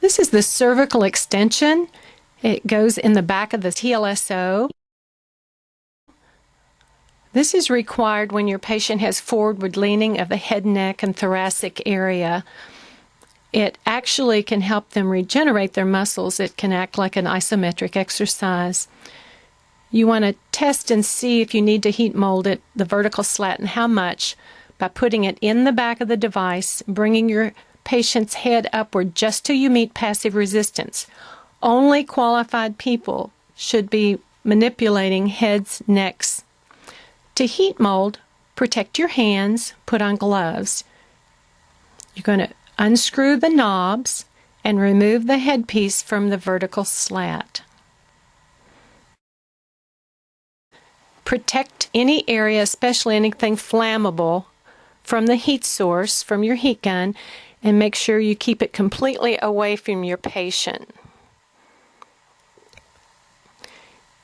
This is the cervical extension. It goes in the back of the TLSO. This is required when your patient has forward leaning of the head, neck, and thoracic area. It actually can help them regenerate their muscles. It can act like an isometric exercise. You want to test and see if you need to heat mold it, the vertical slat, and how much, by putting it in the back of the device, bringing your patient's head upward just till you meet passive resistance. Only qualified people should be manipulating heads, necks. To heat mold, protect your hands, put on gloves. You're going to unscrew the knobs and remove the headpiece from the vertical slat. Protect any area, especially anything flammable, from the heat source, from your heat gun, and make sure you keep it completely away from your patient.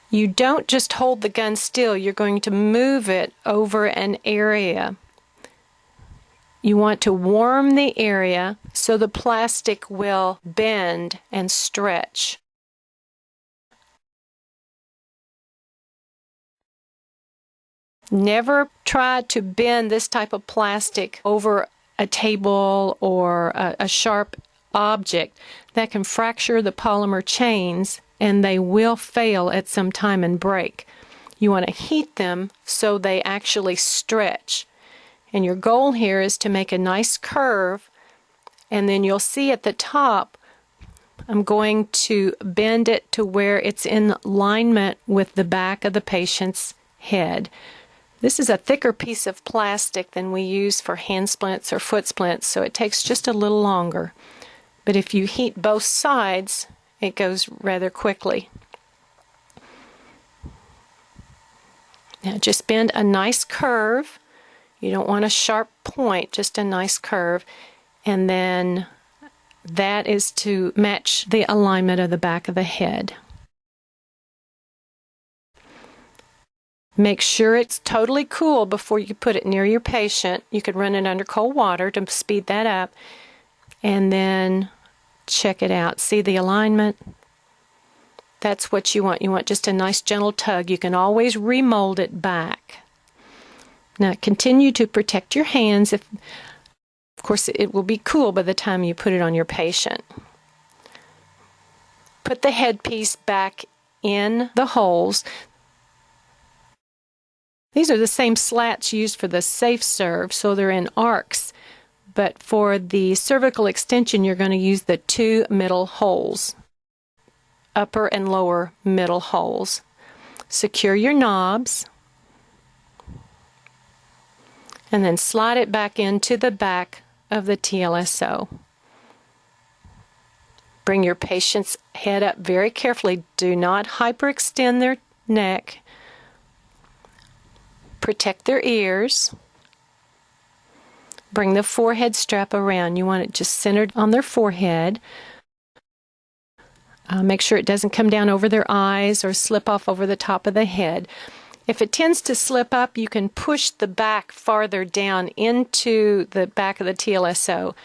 You don't just hold the gun still, you're going to move it over an area. You want to warm the area so the plastic will bend and stretch. Never try to bend this type of plastic over a table or a sharp object. That can fracture the polymer chains and they will fail at some time and break. You want to heat them so they actually stretch. And your goal here is to make a nice curve, and then you'll see at the top I'm going to bend it to where it's in alignment with the back of the patient's head. This is a thicker piece of plastic than we use for hand splints or foot splints, so it takes just a little longer. But if you heat both sides, it goes rather quickly. Now just bend a nice curve. You don't want a sharp point, just a nice curve. And then that is to match the alignment of the back of the head. Make sure it's totally cool before you put it near your patient. You could run it under cold water to speed that up. And then check it out. See the alignment? That's what you want. You want just a nice gentle tug. You can always remold it back. Now continue to protect your hands. Of course, it will be cool by the time you put it on your patient. Put the headpiece back in the holes. These are the same slats used for the safe serve, so they're in arcs. But for the cervical extension, you're going to use the two middle holes, upper and lower middle holes. Secure your knobs, and then slide it back into the back of the TLSO. Bring your patient's head up very carefully. Do not hyperextend their neck. Protect their ears. Bring the forehead strap around. You want it just centered on their forehead. Make sure it doesn't come down over their eyes or slip off over the top of the head. If it tends to slip up, you can push the back farther down into the back of the TLSO,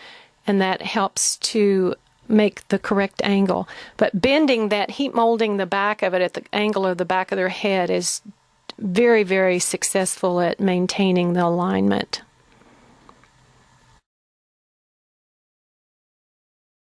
and that helps to make the correct angle. But bending that, heat molding the back of it at the angle of the back of their head is very, very successful at maintaining the alignment.